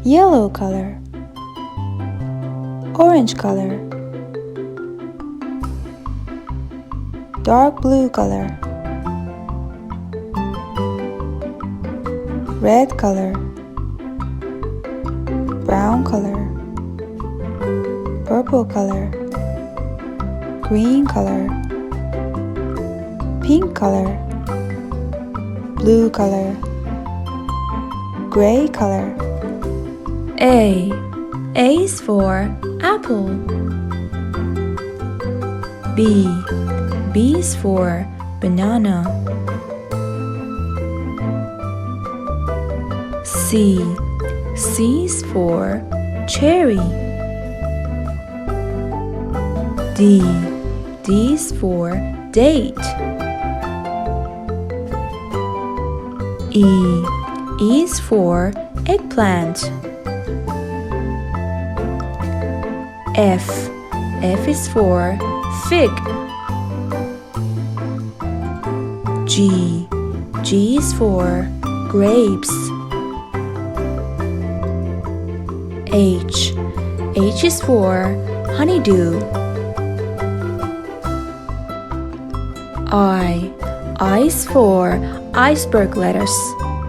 yellow color, orange color, dark blue color, red color, brown color, purple color, green color, pink color, blue color, gray color. A is for apple. B is for banana. C is for cherry. D is for date. E is for eggplant. F is for fig. G is for grapes. H is for honeydew. I is for iceberg lettuce.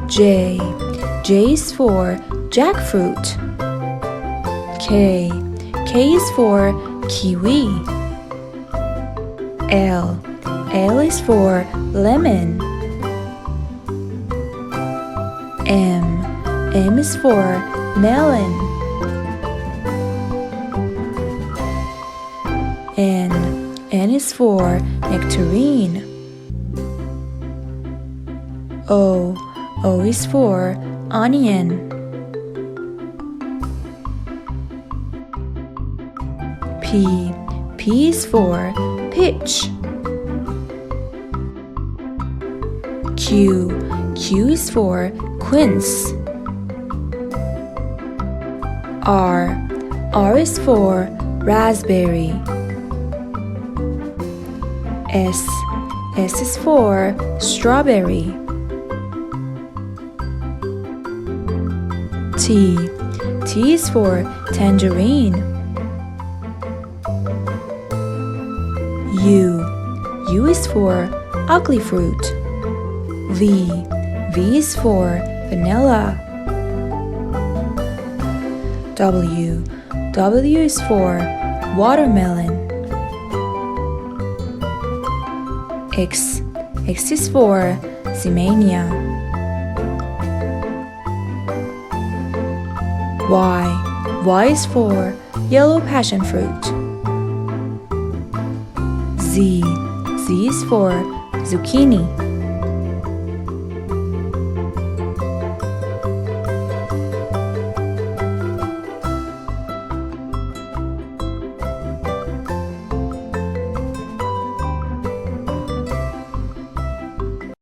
J is for jackfruit. K is for kiwi. L is for lemon. M is for melon. N is for nectarine. O is for onion. P is for peach. Q is for quince. R is for raspberry. S is for strawberry. T is for tangerine. U is for ugly fruit. V is for vanilla. W is for watermelon. X is for Ximania. Y is for yellow passion fruit. Z is for zucchini.